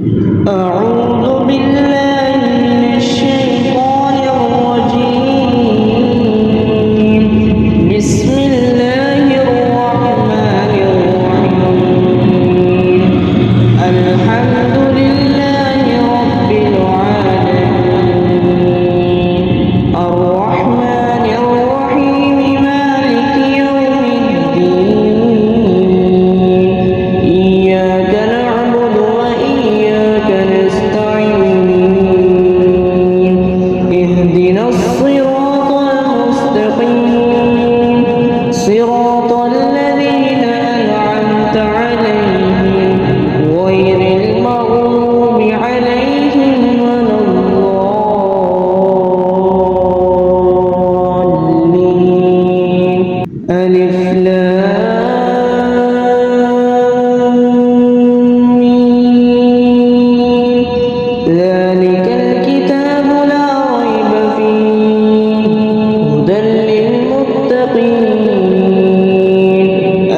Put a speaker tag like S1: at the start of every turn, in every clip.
S1: أعوذ بالله من الشيطان الرجيم. بسم الله الرحمن الرحيم. الحمد لله رب العالمين. الرحمن الرحيم. مالك يوم الدين. إياك نعبد وإياك نستعين. اهدنا الصراط المستقيم. صراط الذين أنعمت عليهم غير المغضوب عليهم ولا الضالين. ألف لام ميم. ذلك الكتاب لا ريب فيه هدى للمتقين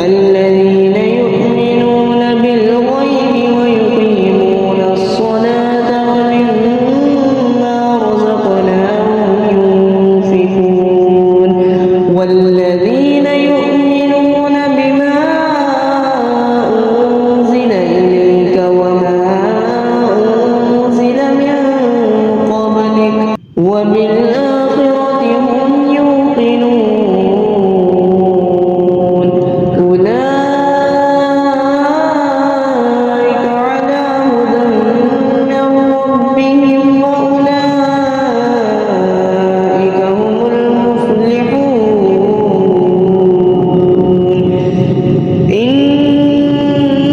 S1: الذين يؤمنون بالغيب ويقيمون الصلاة ومما رزقناهم ينفقون والذين يؤمنون بما أنزل إليك وما أنزل من قبلك وبالآخرة هم يوقنون. أولئك على هدى من ربهم وأولئك هم المفلحون. إن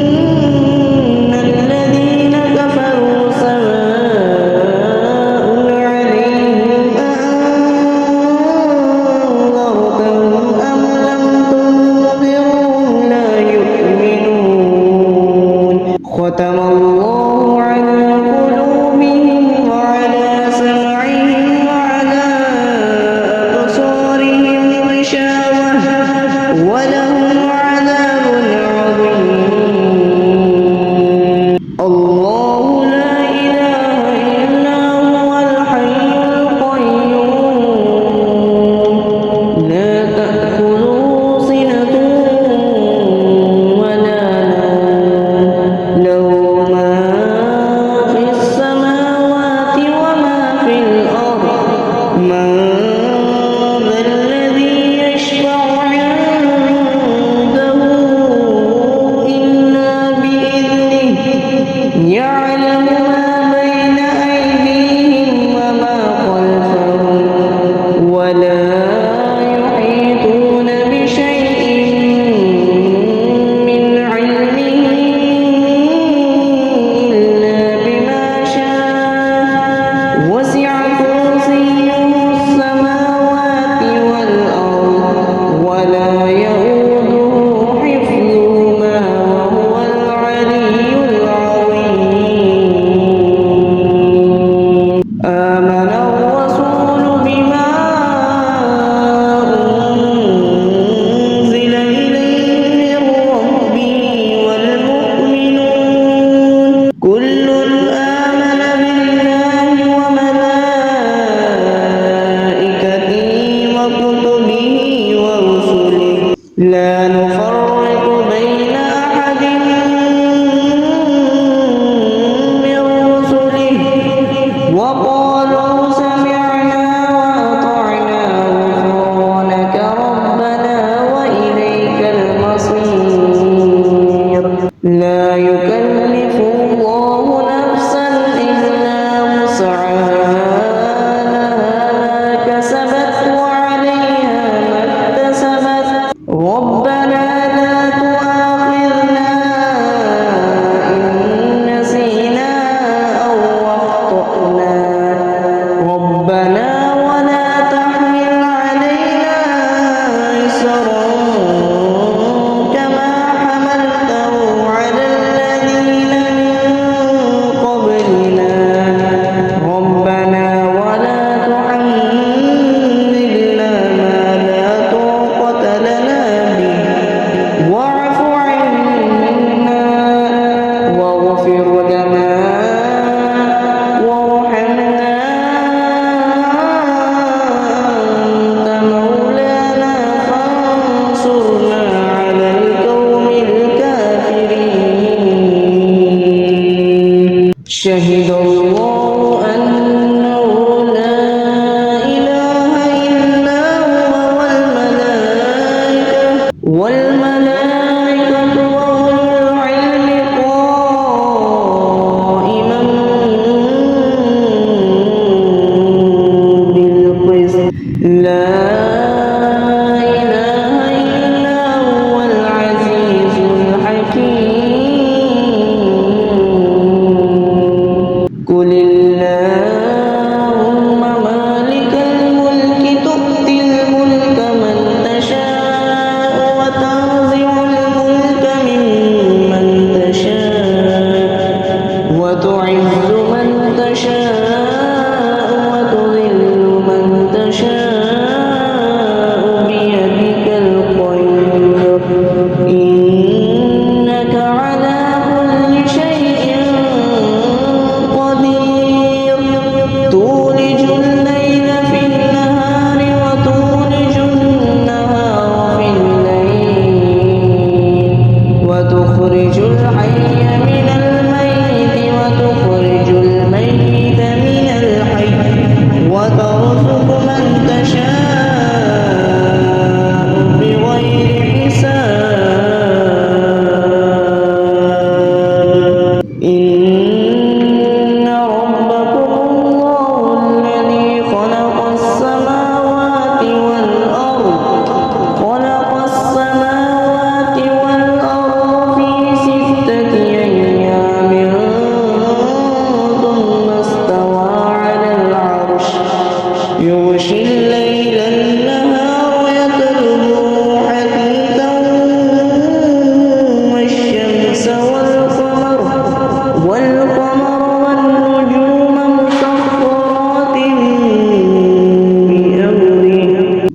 S1: الذين كفروا سواء عليهم أأنذرتهم أم لم تنذرهم لا يؤمنون. ختم الله على قلوبهم وعلى سمعهم وعلى أبصارهم غشاوة ولهم عذاب عظيم. الله لا إله إلا هو الحي القيوم لا تأخذه سنة ولا نوم له ما في السماوات وما في الأرض. من ذا الذي يشفع عنده إلا بإذنه. يعلم ما بين أيديهم وما خلفهم ولا يحيطون بشيء من علمه إلا بما شاء. وسع كرسيه السماوات والأرض ولا يؤوده حفظهما وهو العلي العظيم. آمن الرسول بما أنزل إليه من ربه والمؤمنون كل آمن بالله وملائكته وكتبه ورسله لا نفرق بين أحد من رسله وقالوا سمعنا وأطعنا غفرانك ربنا وإليك المصير. لا يكلف الله نفسا شهد الله أنه لا إله إلا هو والملائكة وأولو العلم قائما بالقسط لا إله إلا هو العزيز الحكيم قل اللهم مالك الملك تؤتي الملك من تشاء وتنزع الملك ممن تشاء وتعز من تشاء وتذل من تشاء بيدك الخير إنك على كل شيء قدير تولج الليل في النهار وتولج النهار في الليل وتخرج الحي من الميت وتخرج الميت من الحي وترزق من تشاء بغير حساب إن ربكم الله الذي خلق السماوات والأرض في 6 أيام ثم استوى على العرش يغشي الليل النهار يطلبه حثيثا والشمس والقمر والنجوم مسخرات بأمره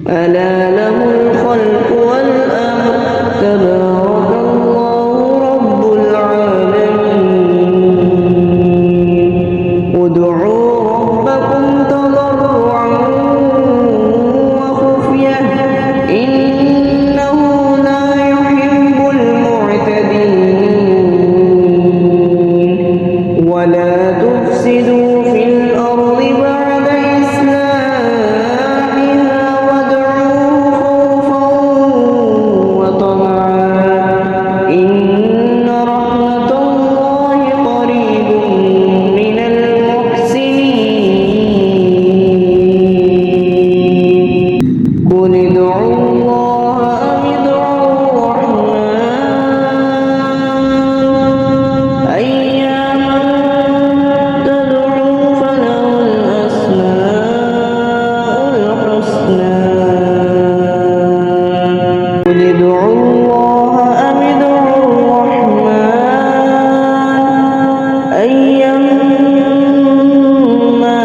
S1: ألا له الخلق والأمر تبارك الله رب العالمين ادعوا ربكم تضرعا وخفية إنه لا يحب المعتدين ولا تفسدوا في الأرض بعد إصلاحها وادعوه خوفا وطمعا إن رحمة الله قريب من المحسنين قل ادعوا الله أم ادعوا الرحمن أياما تدعوا فله الأسماء الحسنى قل ادعوا الله أم ادعوا الرحمن أيما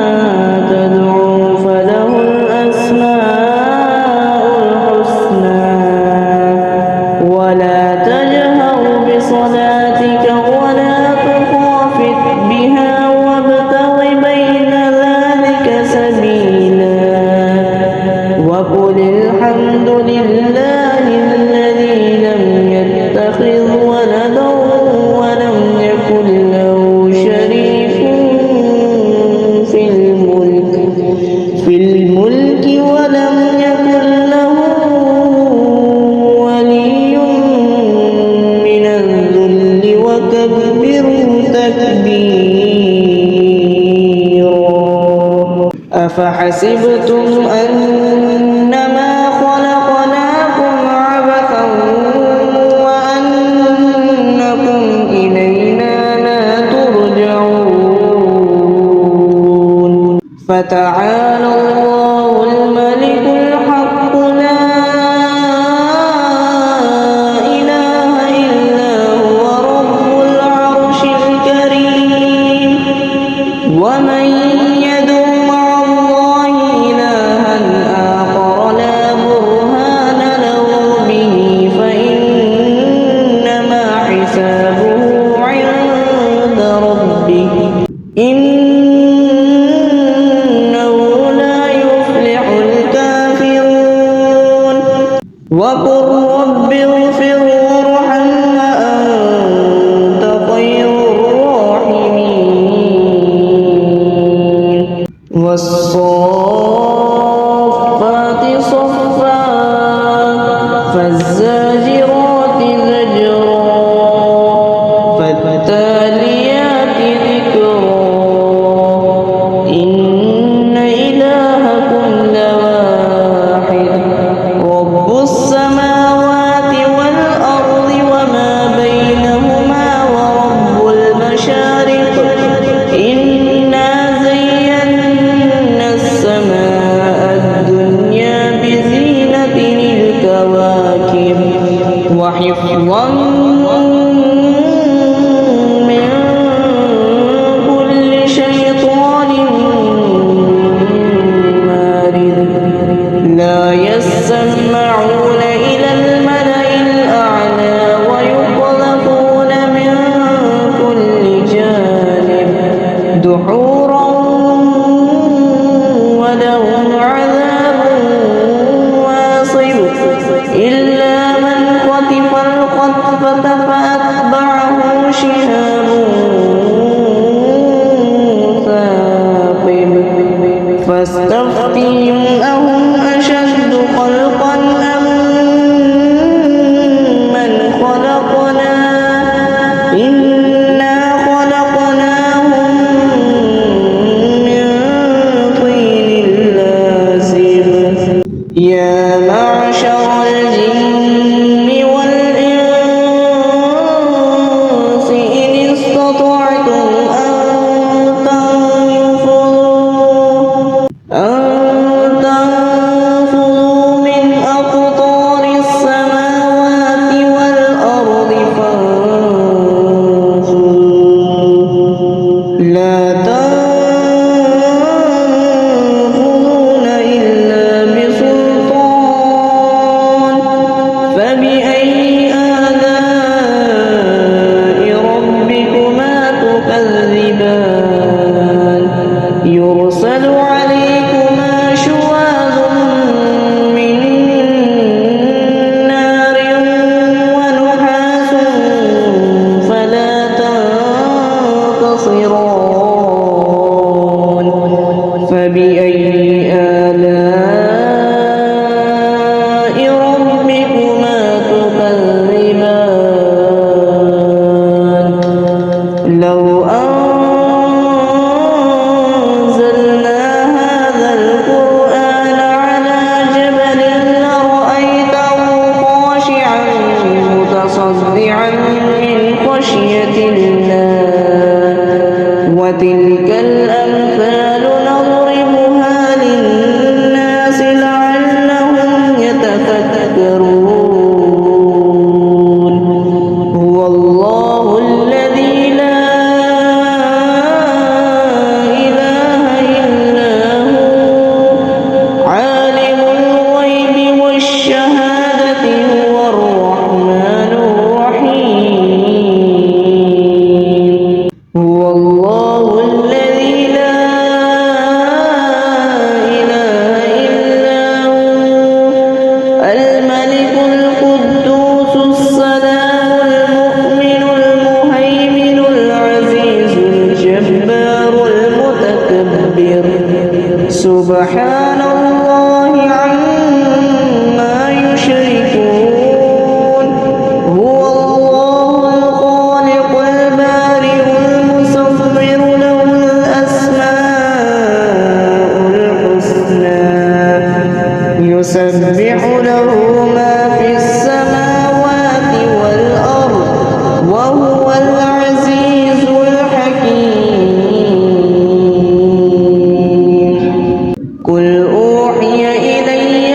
S1: تدعوا فله الأسماء الحسنى ولا تجهر بصلاتك ولا تخافت بها وابتغ بين ذلك سبيلا وقل الحمد لله الذي لم يتخذ ولدا ولم يكن له شريك في الملك ولم يكن له ولي من الذل وكبره تكبيرا أفحسبتم أنما خلقناكم عبثا وأنكم إلينا لا ترجعون فتعالى الله الملك الحق لا إله إلا هو رب العرش الكريم ومن يدع مع الله إلها آخر لا برهان له به فإنما حسابه عند ربه إنه لا يفلح الكافرون وقل رب اغفر وارحم وأنت خير الراحمين والصافات صفا فالزاجرات زجرا فالتاليات ذكرا إن إلهكم لواحد رب السماوات والأرض وما بينهما ورب المشارق إنا زينا السماء الدنيا بزينة الكواكب وحفظا من كل شيطان مارد لا يسمعون إلى الملأ الأعلى ويقذفون من كل جانب دحورا ولهم عذاب واصب إلا من خطف الخطفة فأتبعه شهاب ثاقب فاستفتهم أهم أشد خلقا أم من خلقنا إنا خلقناهم من طين لازب يا معشر الجن والإنس إن استطعتم أن تنفذوا من أقطار السماوات والأرض فانفذوا لا تنفذون إلا بسلطان فبأي آلاء ربكما تكذبان يرسل عليكما شواظ من نار ونحاس فلا تنتصران فبأي آلاء ربكما تكذبان لو أنزلنا هذا القرآن على جبل لرأيته خاشعا متصدعا من خشية الله وتلك الأمثال نضربها للناس لعلهم يتفكرون هو الله الذي لا إله إلا هو عالم الغيب والشهادة هو الرحمن الرحيم هو الله الذي لا إله إلا هو الملك القدوس السلام المؤمن المهيمن العزيز الجبار المتكبر سبحان الله عما يشركون هو الله الخالق البارئ المصور له الأسماء الحسنى يسبح له ما في السماوات والأرض وهو العزيز الحكيم قل أوحي إلي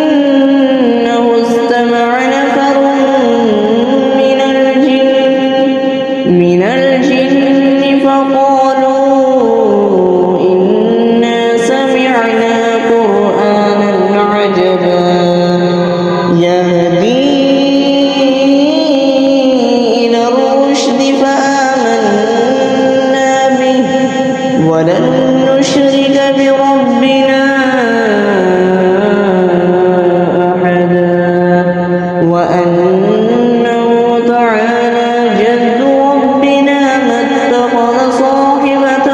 S1: أنه استمع نفر من الجن فقالوا إنا سمعنا قرآنا عجبا يهدي إلى الرشد فآمنا به ولن نشرك بربنا أحدا وأنه تعالى جد ربنا ما اتخذ صاحبة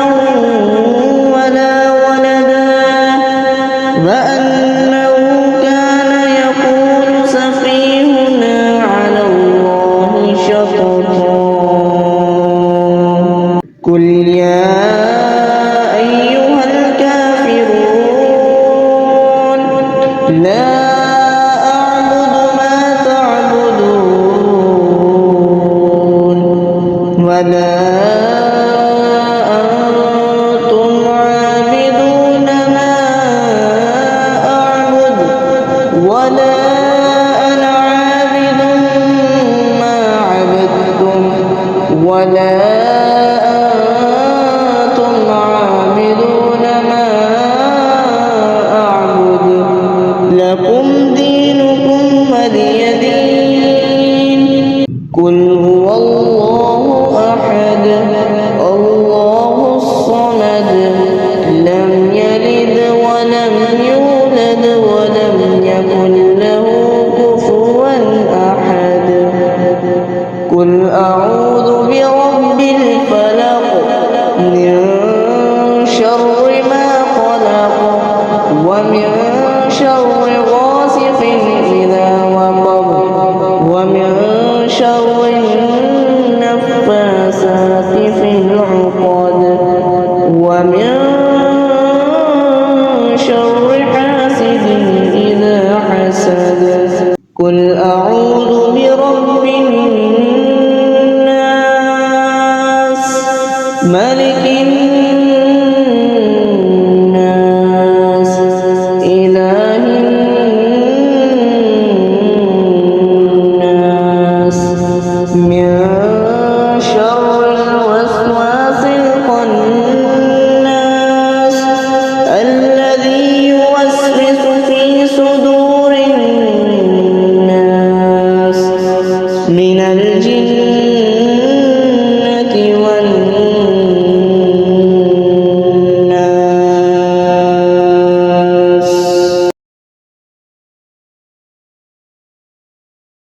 S1: ولا قل يا أيها الكافرون لا أعبد ما تعبدون ولا أنتم عابدون ما أعبد ولا أنا عابد ما عبدتم ولا أنتم عابدون ما أعبد لكم دينكم ولي دين قل هو الله أحد الله الصمد لم يلد ولم يولد ولم يكن له كفوا أحد قل أعوذ برب الفلق من شر ما خلق ومن شر غاسق إذا وقب ومن شر النفاثات في العقد ومن شر حاسد إذا حسد قل أعوذ برب الناس ملك الناس إله الناس من شر الوسواس الخناس الذي يوسوس في صدور